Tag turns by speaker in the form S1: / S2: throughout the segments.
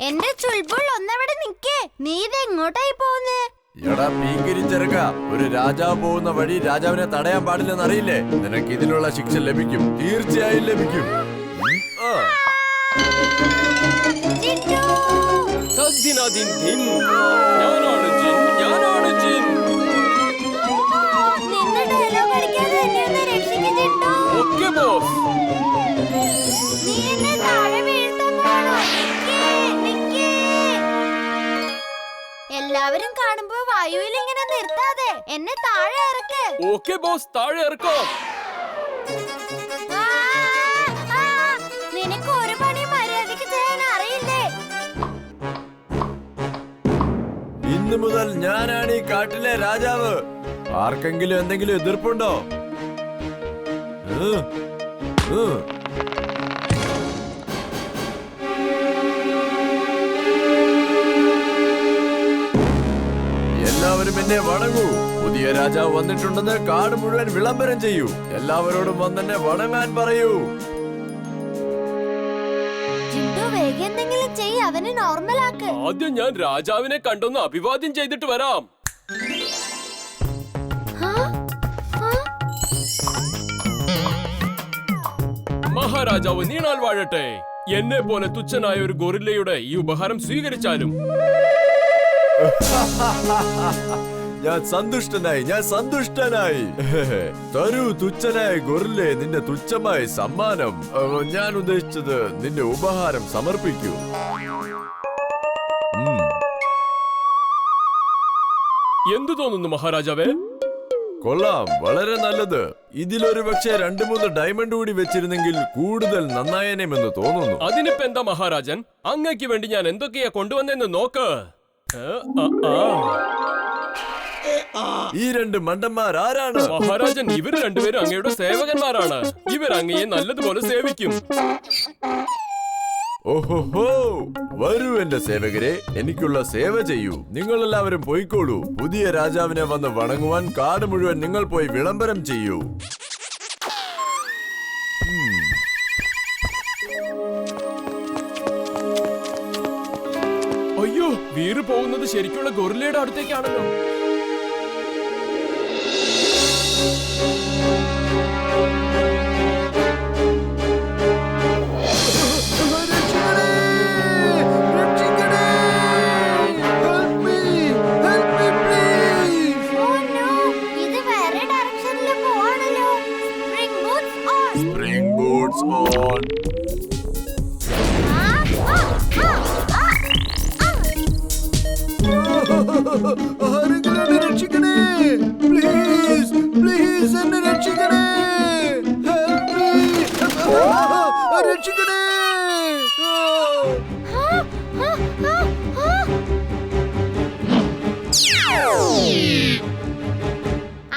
S1: എന്റെ ചുൾബുൾ ഒന്നവിടെ നിക്കേ. നീ ഇതെങ്ങോട്ടായി പോകുന്നേ?
S2: എടാ പീങ്കരിച്ചെറുക്ക, ഒരു രാജാവ് പോകുന്ന വഴി രാജാവിനെ തടയാൻ പാടില്ലെന്ന് അറിയില്ലേ? നിനക്ക് ഇതിനുള്ള ശിക്ഷ ലഭിക്കും, തീർച്ചയായും ലഭിക്കും.
S1: എല്ലാവരും കാണുമ്പോ വായുവിൽ ഇങ്ങനെ നിർത്താതെ എന്നെ താഴെ ഇറക്ക്.
S3: ഓക്കേ ബോസ്, താഴെ ഇറക്കോ.
S1: നിനക്ക് ഒരു പണി മര്യാദയ്ക്ക് ചെയ്യാൻ അറിയില്ലേ?
S2: ഇന്നു മുതൽ ഞാനാണ് ഈ കാട്ടിലെ രാജാവ്. ആർക്കെങ്കിലും എന്തെങ്കിലും എതിർപ്പുണ്ടോ? എല്ലാവരും എന്നെ വണങ്ങൂ. പുതിയ രാജാവ് വന്നിട്ടുണ്ടെന്ന് കാട് മുഴുവൻ വിളംബരം ചെയ്യൂ. എല്ലാവരോടും വന്നെന്നെ വണങ്ങാൻ പറയൂ.
S3: ആദ്യം ഞാൻ രാജാവിനെ കണ്ടൊന്ന് അഭിവാദ്യം ചെയ്തിട്ട് വരാം. മഹാരാജാവ് നീണാൽ വാഴട്ടെ. എന്നെ പോലെ തുച്ഛനായ ഒരു ഗൊറില്ലയുടെ ഈ ഉപഹാരം സ്വീകരിച്ചാലും
S2: ഞാൻ സന്തുഷ്ടനായി. തരൂ തുച്ഛനായ ഗൊറില്ലേ, നിന്റെ തുച്ഛമായ സമ്മാനം. ഞാൻ ഉദ്ദേശിച്ചത് നിന്റെ ഉപഹാരം സമർപ്പിക്കൂ.
S3: എന്തു തോന്നുന്നു മഹാരാജാവേ?
S2: കൊള്ളാം, വളരെ നല്ലത്. ഇതിലൊരു പക്ഷേ 2-3 ഡയമണ്ട് കൂടി വെച്ചിരുന്നെങ്കിൽ കൂടുതൽ നന്നായേനെമെന്ന് തോന്നുന്നു.
S3: അതിനിപ്പോ എന്താ മഹാരാജൻ, അങ്ങയ്ക്ക് വേണ്ടി ഞാൻ എന്തൊക്കെയാ കൊണ്ടുവന്നെന്ന് നോക്ക്.
S2: ഈ 2 മണ്ടന്മാർ ആരാണ്?
S3: മഹാരാജൻ, ഇവർ രണ്ടുപേരും അങ്ങയുടെ സേവകന്മാരാണ്. ഇവർ അങ്ങയെ നല്ലതുപോലെ സേവിക്കും.
S2: ഓഹോഹോ, വരൂ എന്റെ സേവകരെ, എനിക്കുള്ള സേവ ചെയ്യൂ. നിങ്ങളെല്ലാവരും പോയിക്കോളൂ. പുതിയ രാജാവിനെ വന്ന് വണങ്ങുവാൻ കാട് മുഴുവൻ നിങ്ങൾ പോയി വിളംബരം ചെയ്യൂ.
S3: അയ്യോ, വീറ് പോകുന്നത് ശരിക്കുള്ള ഗൊറില്ലയുടെ അടുത്തേക്കാണല്ലോ.
S2: Spring boots on. ആരെങ്കിലും രക്ഷിക്കണേ, പ്ലീസ് പ്ലീസ്, എന്നെ രക്ഷിക്കണേ, ഹെൽപ് മീ, രക്ഷിക്കണേ.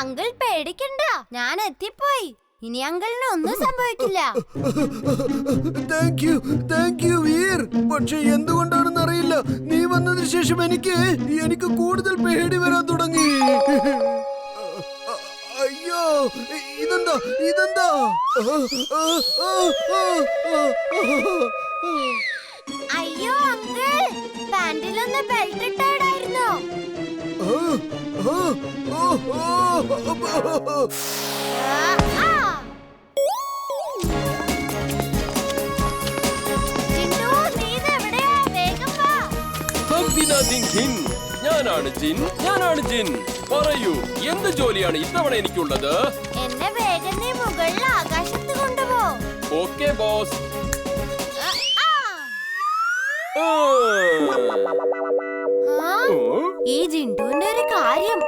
S1: അങ്കിൾ പേടിക്കണ്ട, ഞാൻ എത്തിപ്പോയി. ഇനി അങ്കിളിന് ഒന്നും സംഭവിക്കില്ല.
S2: Thank you Veer. പക്ഷെ എന്തുകൊണ്ടാണെന്ന് അറിയില്ല, നീ വന്നതിന് ശേഷം എനിക്ക് കൂടുതൽ പേടി വരാൻ തുടങ്ങി. അയ്യോ, ഇതെന്താ?
S1: അയ്യോ അങ്കിൾ, പാന്റിലൊന്ന് ബെൽറ്റ് ഇട്ടായിരുന്നു.
S3: ഞാനാണ് ജിൻ. പറയൂ, എന്ത് ജോലിയാണ് ഇത്തവണ എനിക്കുള്ളത്?
S1: എന്നെ വേഗം നീ മുകളിൽ ആകാശത്ത് കൊണ്ടുപോ.
S3: Okay boss.
S1: ഈ ജിണ്ടുവിന്റെ ഒരു കാര്യം.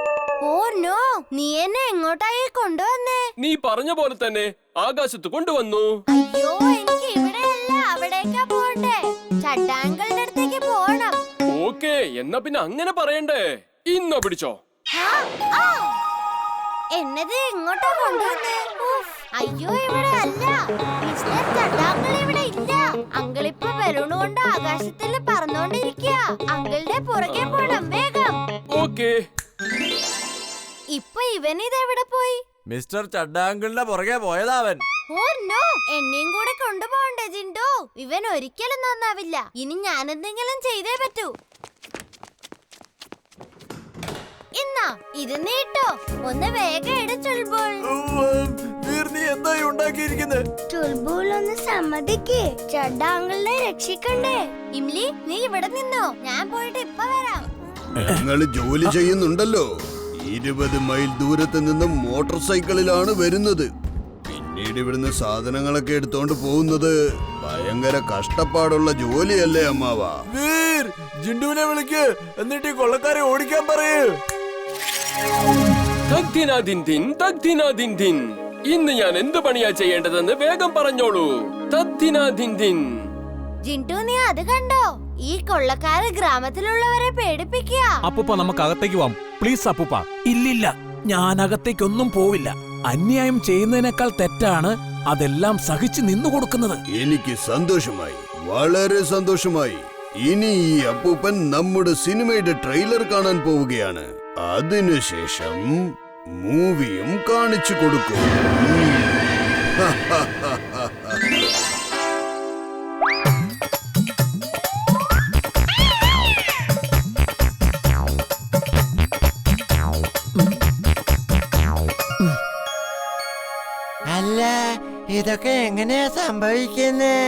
S1: ഓ നോ, നീ എന്നെ എങ്ങോട്ടായി കൊണ്ടുവന്നേ?
S3: നീ പറഞ്ഞ പോലെ തന്നെ ആകാശത്ത് കൊണ്ടുവന്നു.
S1: അയ്യോ, എനിക്ക് ഇവിടെയല്ല, അവിടേക്കാ പോണ്ടേ. ചട്ടാങ്കളുടെ അടുത്തേക്ക് പോണം.
S3: ഓക്കേ, എന്നാ പിന്നെ അങ്ങനെ പറയണ്ടേ. ഇന്നോ പിടിച്ചോ.
S1: എന്നത് എങ്ങോട്ടാ കൊണ്ടുവന്നേ? അയ്യോ, ഇവിടെ അല്ല. മിസ്റ്റർ ചട്ടാങ്കൾ ഇവിടെ ഇല്ല. അങ്കിളിപ്പോ ബലൂൺ കൊണ്ട് ആകാശത്തിൽ പറന്നോണ്ടിരിക്കുക. അങ്കിളുടെ പുറകെ പോണം, വേഗം.
S3: ഓക്കേ.
S1: ഇപ്പൊ ഇവൻ ഇതെവിടെ പോയി?
S2: മിസ്റ്റർ ചഡ്ഡാങ്കിളിന്റെ പുറകെ പോയതാവൻ.
S1: ഓ നോ, എന്നെയും കൂടെ കൊണ്ടുപോകണ്ടേ ജിൻഡു? ഇവൻ ഒരിക്കലും നന്നാവില്ല. ഇനി ഞാൻ എന്തെങ്കിലും ചെയ്തേ പറ്റൂ. ഇന്നാ ഇത് നീട്ടോ, ഒന്ന് വേഗം ഇട് ചുൾബുൾ.
S2: നീ എന്തായി ഉണ്ടാക്കിയിരിക്കുന്നത്?
S1: ചുൾബുൾ ഒന്ന് സമ്മതിക്കേ, ചടാങ്ങളെ രക്ഷിക്കണ്ടേ. ഇംലി, നീ ഇവിടെ നിന്നോ, ഞാൻ പോയിട്ട് ഇപ്പൊ വരാം.
S4: നിങ്ങൾ ജോലി ചെയ്യുന്നുണ്ടല്ലോ. 20 മൈൽ ദൂരത്ത് നിന്ന് മോട്ടോർ സൈക്കിളിലാണ് വരുന്നത്. പിന്നീട് ഇവിടുന്ന് സാധനങ്ങളൊക്കെ എടുത്തോണ്ട് പോകുന്നത് ഭയങ്കര കഷ്ടപ്പാടുള്ള ജോലിയല്ലേ അമ്മാവ?
S2: വീർ, ജിണ്ടുവിനെ വിളിക്ക്, എന്നിട്ട് ഈ കൊള്ളക്കാരെ ഓടിക്കാൻ പറയൂ.
S3: തഗ്ദിനാദിൻദിൻ, തഗ്ദിനാദിൻദിൻ. ഇന്ന് ഞാൻ എന്ത് പണിയാ ചെയ്യേണ്ടതെന്ന് വേഗം പറഞ്ഞോളൂ. തഗ്ദിനാദിൻദിൻ.
S1: ജിൻഡു, നീ അത് കണ്ടോ? ഈ കൊള്ളക്കാര് ഗ്രാമത്തിലുള്ളവരെ പേടിപ്പിക്കുക.
S5: അപ്പൂപ്പ, നമുക്ക് അകത്തേക്ക് പോവാം പ്ലീസ് അപ്പൂപ്പ. ഇല്ലില്ല, ഞാൻ അകത്തേക്കൊന്നും പോവില്ല. അന്യായം ചെയ്യുന്നതിനേക്കാൾ തെറ്റാണ് അതെല്ലാം സഹിച്ച് നിന്നു കൊടുക്കുന്നത്.
S4: എനിക്ക് സന്തോഷമായി, വളരെ സന്തോഷമായി. ഇനി ഈ അപ്പൂപ്പൻ നമ്മുടെ സിനിമയുടെ ട്രെയിലർ കാണാൻ പോവുകയാണ്. അതിനുശേഷം മൂവിയും കാണിച്ചു കൊടുക്കും.
S6: അല്ല, ഇതൊക്കെ എങ്ങനെയാ സംഭവിക്കുന്നേ?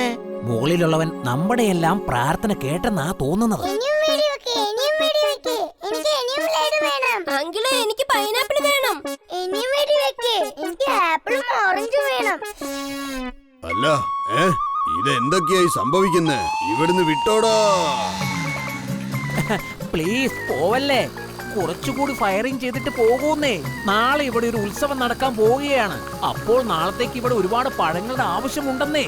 S5: മുകളിലുള്ളവൻ നമ്മുടെ എല്ലാം പ്രാർത്ഥന കേട്ടെന്നാ തോന്നുന്നത്.
S1: അങ്കിളെ, എനിക്ക് പൈനാപ്പിൾ വേണം. എനിക്ക് ആപ്പിളും ഓറഞ്ചും വേണം.
S4: അല്ല, ഇതെന്തൊക്കെയായി സംഭവിക്കുന്നേ? ഇവിടുന്ന് വിട്ടോടാ.
S5: പ്ലീസ് പോവല്ലേ, കുറച്ചുകൂടി ഫയറിംഗ് ചെയ്തിട്ട് പോകൂന്നേ. നാളെ ഇവിടെ ഒരു ഉത്സവം നടക്കാൻ പോവുകയാണ്. അപ്പോൾ നാളത്തേക്ക് ഇവിടെ ഒരുപാട് പഴങ്ങളുടെ ആവശ്യമുണ്ടെന്നേ.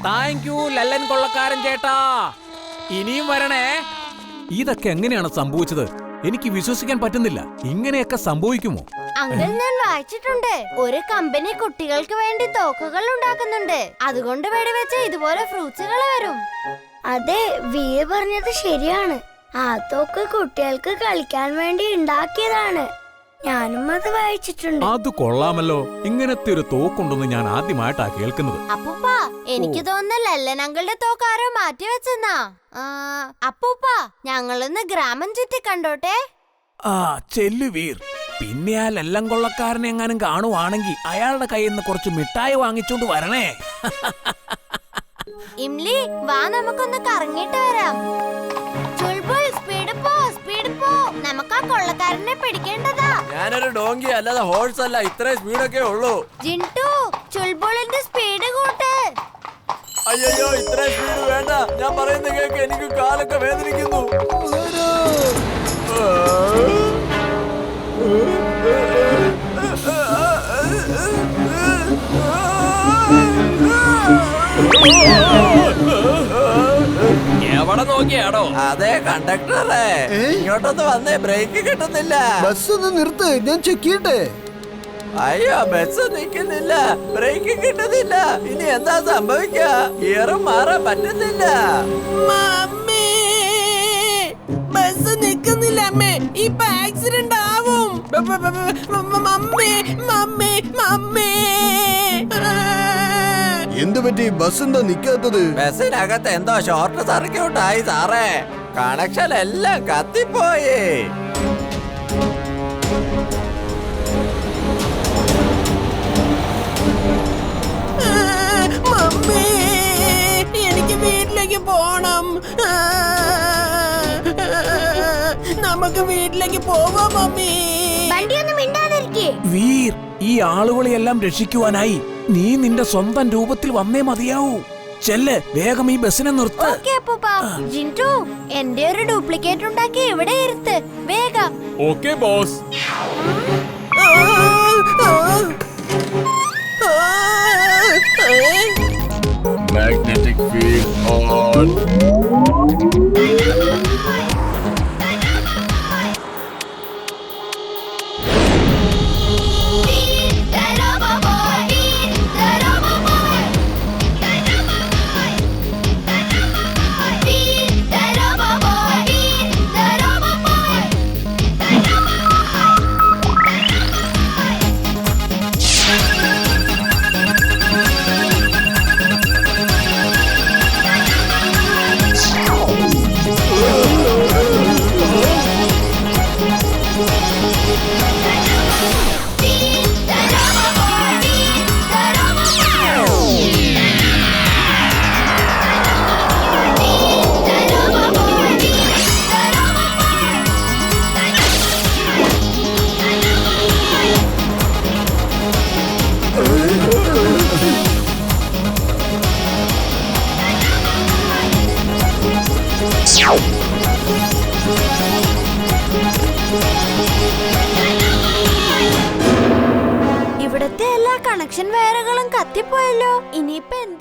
S5: താങ്ക് യു ലല്ലൻ കൊള്ളക്കാരൻ ചേട്ടാ, ഇനിയും വരണേ. ഇതൊക്കെ എങ്ങനെയാണ് സംഭവിച്ചത്? എനിക്ക് വിശ്വസിക്കാൻ പറ്റുന്നില്ല. ഇങ്ങനെയൊക്കെ സംഭവിക്കുമോ?
S1: അങ്കിൾ, ഞാൻ വായിച്ചിട്ടുണ്ട്, ഒരു കമ്പനി കുട്ടികൾക്ക് വേണ്ടി തോക്കുകൾ ഉണ്ടാക്കുന്നുണ്ട്. അതുകൊണ്ട് വെടിവെച്ച ഇതുപോലെ ഫ്രൂട്ട്സുകൾ വരും. അതെ, വീർ പറഞ്ഞത് ശരിയാണ്. ആ തോക്ക് കുട്ടികൾക്ക് കളിക്കാൻ വേണ്ടി ഉണ്ടാക്കിയതാണ്. ഞാനും അത് വായിച്ചിട്ടുണ്ട്.
S5: അത് കൊള്ളാമല്ലോ. ഇങ്ങനത്തെ ഒരു തോക്കുണ്ടെന്ന് ഞാൻ ആദ്യമായിട്ടാ കേൾക്കുന്നത്.
S1: അപ്പൂപ്പ, എനിക്ക് തോന്നുന്ന ലല്ലൻ അങ്കിളുടെ തോക്കാരോ മാറ്റി വെച്ചെന്നാ. അപ്പൂപ്പ, ഞങ്ങളൊന്ന് ഗ്രാമം ചുറ്റി കണ്ടോട്ടെ.
S5: ചെല്ലു വീർ. പിന്നെ ആ ലല്ലൻ കൊള്ളക്കാരനെ എങ്ങാനും കാണുവാണെങ്കിൽ അയാളുടെ കയ്യിൽ നിന്ന് കുറച്ച് മിഠായി വാങ്ങിച്ചോണ്ട് വരണേ.
S1: ഇംലി, വാ, നമുക്കൊന്ന് കറങ്ങിട്ട് വരാം. ചുൾബുൾ, സ്പീഡ് പോ, സ്പീഡ് പോ. നമുക്ക് ആ കൊള്ളക്കാരനെ പിടിക്കേണ്ടതാ.
S2: ഞാനൊരു ഡോങ്കി അല്ലാതെ ഹോഴ്സ് അല്ല, ഇത്രയും സ്പീഡൊക്കെ ഉള്ളൂ.
S1: ജിൻഡു, ചുൾബുളിന്റെ സ്പീഡ് കൂട്ട്.
S2: അയ്യോ, ഇത്രയും സ്പീഡ് വേണ്ട. ഞാൻ പറയുന്ന കേക്ക്, എനിക്ക് കാലൊക്കെ വേദനിക്കുന്നു.
S3: എവിടെ നോക്കിയാടോ?
S2: അതെ കണ്ടക്ടറെ, ഇങ്ങോട്ടൊന്ന് വന്നേ, ബ്രേക്ക് കിട്ടുന്നില്ല.
S4: ബസ് ഒന്ന് നിർത്ത്, ഞാൻ ചെക്ക് ചെയ്യട്ടെ.
S2: അയ്യോ, ബസ് നിൽക്കുന്നില്ല, ബ്രേക്ക് കിട്ടുന്നില്ല. ഇനി എന്താ സംഭവിക്കുക? ഗിയറും മാറാൻ പറ്റുന്നില്ല.
S7: ബസ് നിക്കുന്നില്ല അമ്മേ, ഇപ്പൊ ആക്സിഡന്റ് ആവും. Mummy, mummy, mummy.
S4: എന്ത് പറ്റി? ബസ് എന്താ നിക്കാത്തത്?
S2: ബസ്സിനകത്ത് എന്തോ ഷോർട്ട് സർക്യൂട്ട് ആയി സാറേ. കണക്ഷൻ എല്ലാം കത്തിപ്പോയി.
S7: മമ്മി, എനിക്ക് വീട്ടിലേക്ക് പോണം. നമുക്ക് വീട്ടിലേക്ക് പോവാം മമ്മി.
S1: വണ്ടിയൊന്നും മിണ്ടാതിരിക്കേ.
S5: വീർ, ഈ ആളുകളെയെല്ലാം രക്ഷിക്കുവാനായി നീ നിന്റെ സ്വന്തം രൂപത്തിൽ വന്നേ മതിയാവൂ. ചെല്ല്, വേഗം ഈ ബസ്സിനെ നിർത്ത്.
S1: ഓക്കേ അപ്പൂപ്പ. ജിൻഡു, എന്റെ ഒരു ഡ്യൂപ്ലിക്കേറ്റ് ഉണ്ടാക്കി ഇവിടെ ഇരുത്ത്, വേഗം.
S3: Okay boss.
S2: Magnetic field on.
S1: ഇവിടത്തെ എല്ലാ കണക്ഷൻ വയറുകളും കത്തിപ്പോയല്ലോ. ഇനിയിപ്പോ എന്ത്